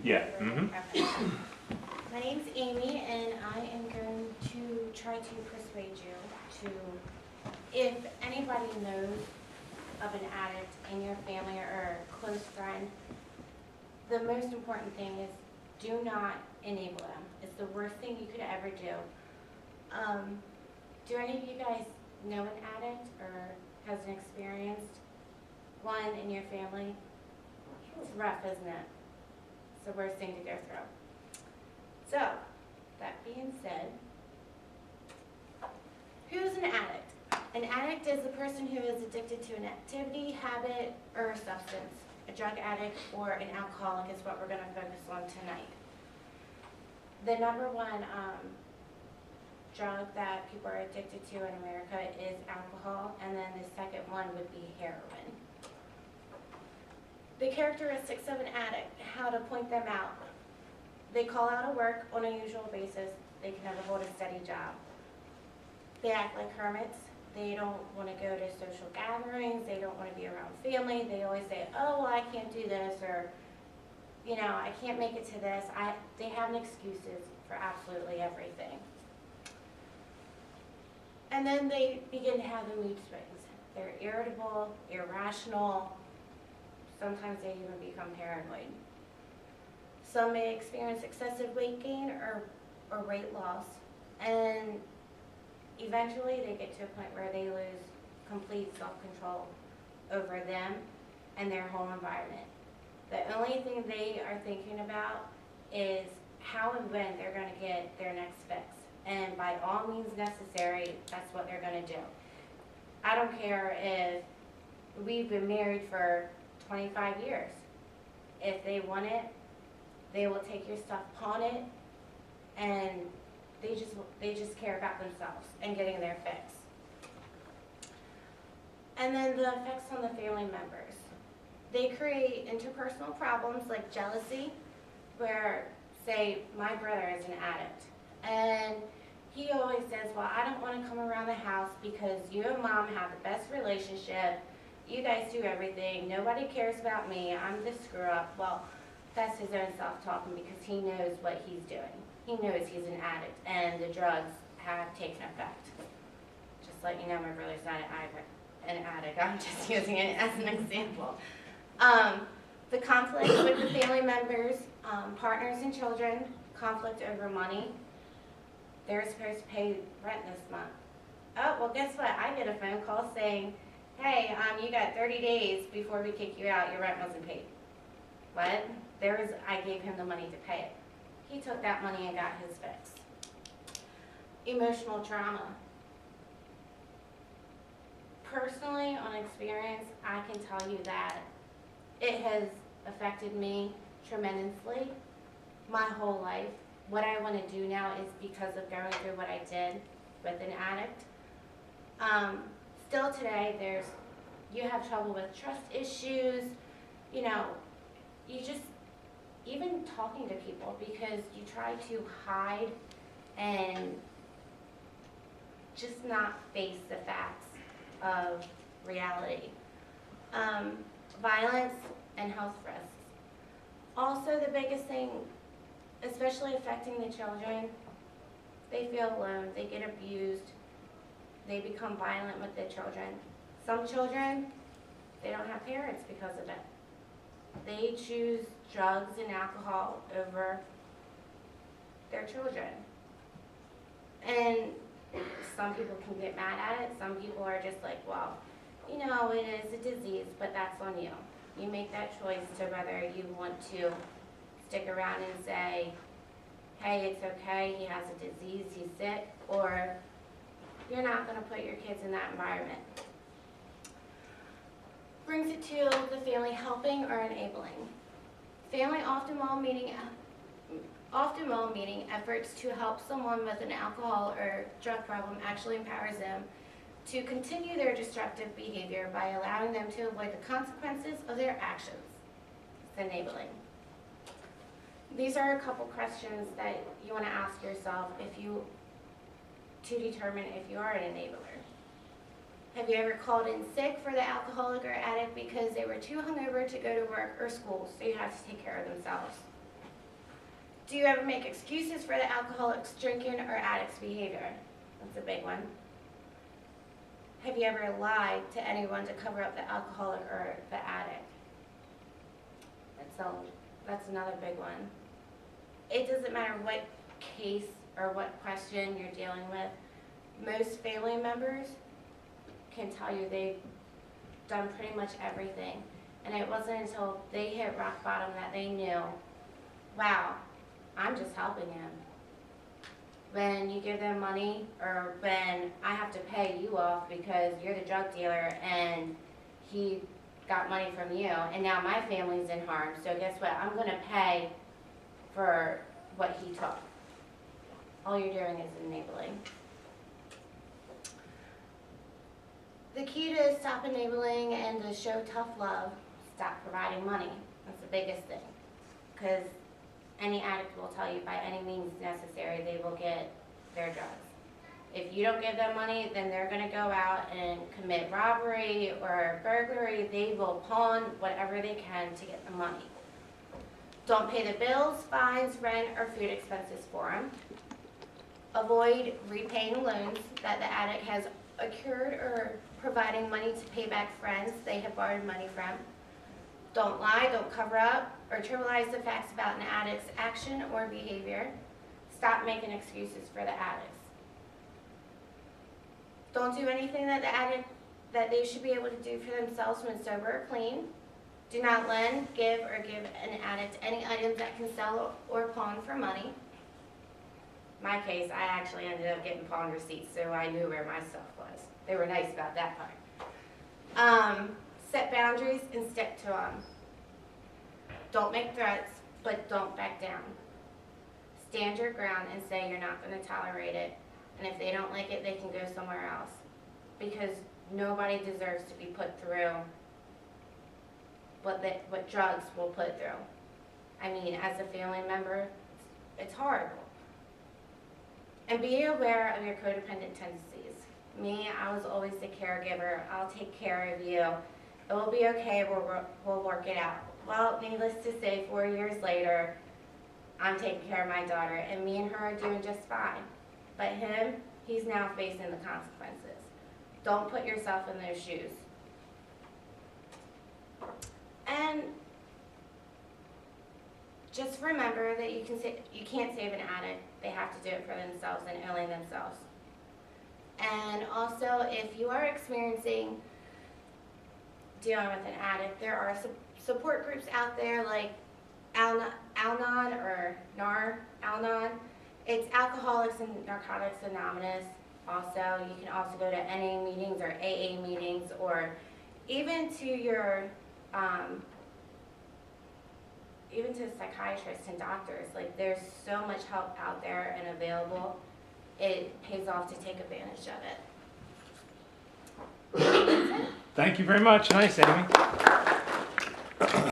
Yeah. Okay. My name's Amy, and I am going to try to persuade you to, if anybody knows of an addict in your family or a close friend, the most important thing is do not enable them. It's the worst thing you could ever do. Do any of you guys know an addict or has an experienced one in your family? It's rough, isn't it? It's the worst thing to go through. So, that being said, who's an addict? An addict is a person who is addicted to an activity, habit, or substance. A drug addict or an alcoholic is what we're going to focus on tonight. The number one drug that people are addicted to in America is alcohol, and then the second one would be heroin. The characteristics of an addict, how to point them out. They call out of work on a usual basis. They can never hold a steady job. They act like hermits. They don't want to go to social gatherings. They don't want to be around family. They always say, oh, well, I can't do this, or, you know, I can't make it to this. They have excuses for absolutely everything. And then they begin to have the mood swings. They're irritable, irrational. Sometimes they even become paranoid. Some may experience excessive weight gain or weight loss. And eventually they get to a point where they lose complete self-control over them and their whole environment. The only thing they are thinking about is how and when they're going to get their next fix. And by all means necessary, that's what they're going to do. I don't care if we've been married for 25 years. If they want it, they will take your stuff, pawn it, and they just care about themselves and getting their fix. And then the effects on the family members. They create interpersonal problems like jealousy, where, say, my brother is an addict, and he always says, well, I don't want to come around the house because you and mom have the best relationship. You guys do everything. Nobody cares about me. I'm the screw up. Well, that's his own self-talking because he knows what he's doing. He knows he's an addict and the drugs have taken effect. Just let you know, my brother's not an addict. I'm just using it as an example. The conflict with the family members, partners and children, conflict over money. They're supposed to pay rent this month. Oh, well, guess what? I get a phone call saying, hey, you got 30 days before we kick you out. Your rent wasn't paid. What? I gave him the money to pay it. He took that money and got his fix. Emotional trauma. Personally, on experience, I can tell you that it has affected me tremendously my whole life. What I want to do now is because of going through what I did with an addict. Still today, you have trouble with trust issues, you know, even talking to people because you try to hide and just not face the facts of reality. Violence and health risks. Also, the biggest thing, especially affecting the children, they feel alone, they get abused, they become violent with the children. Some children, they don't have parents because of it. They choose drugs and alcohol over their children. And some people can get mad at it. Some people are just like, well, you know, it is a disease, but that's on you. You make that choice to whether you want to stick around and say, hey, it's okay, he has a disease, he's sick, or you're not going to put your kids in that environment. Brings it to the family helping or enabling. Family often while meeting efforts to help someone with an alcohol or drug problem actually empowers them to continue their destructive behavior by allowing them to avoid the consequences of their actions. It's enabling. These are a couple questions that you want to ask yourself to determine if you are an enabler. Have you ever called in sick for the alcoholic or addict because they were too hungover to go to work or school, so you had to take care of themselves? Do you ever make excuses for the alcoholic's drinking or addict's behavior? That's a big one. Have you ever lied to anyone to cover up the alcoholic or the addict? That's another big one. It doesn't matter what case or what question you're dealing with. Most family members can tell you they've done pretty much everything. And it wasn't until they hit rock bottom that they knew, wow, I'm just helping him. When you give them money, or when I have to pay you off because you're the drug dealer and he got money from you, and now my family's in harm, so guess what? I'm going to pay for what he took. All you're doing is enabling. The key to stop enabling and to show tough love, stop providing money. That's the biggest thing. Because any addict will tell you by any means necessary they will get their drugs. If you don't give them money, then they're going to go out and commit robbery or burglary. They will pawn whatever they can to get the money. Don't pay the bills, fines, rent, or food expenses for them. Avoid repaying loans that the addict has accrued or providing money to pay back friends they have borrowed money from. Don't lie, don't cover up, or trivialize the facts about an addict's action or behavior. Stop making excuses for the addicts. Don't do anything that they should be able to do for themselves when sober or clean. Do not lend, give, or give an addict any items that can sell or pawn for money. My case, I actually ended up getting pawn receipts, so I knew where my stuff was. They were nice about that part. Set boundaries and stick to them. Don't make threats, but don't back down. Stand your ground and say you're not going to tolerate it. And if they don't like it, they can go somewhere else. Because nobody deserves to be put through what drugs will put through. I mean, as a family member, it's horrible. And be aware of your codependent tendencies. Me, I was always the caregiver. I'll take care of you. It will be okay. We'll work it out. Well, needless to say, 4 years later, I'm taking care of my daughter, and me and her are doing just fine. But him, he's now facing the consequences. Don't put yourself in those shoes. And just remember that you can't save an addict. They have to do it for themselves and only themselves. And also, if you are experiencing dealing with an addict, there are support groups out there like Al-Anon or Al-Anon. It's Alcoholics and Narcotics Anonymous. Also, you can also go to NA meetings or AA meetings, or even to your even to psychiatrists and doctors. Like, there's so much help out there and available. It pays off to take advantage of it. Thank you very much. Nice, Amy.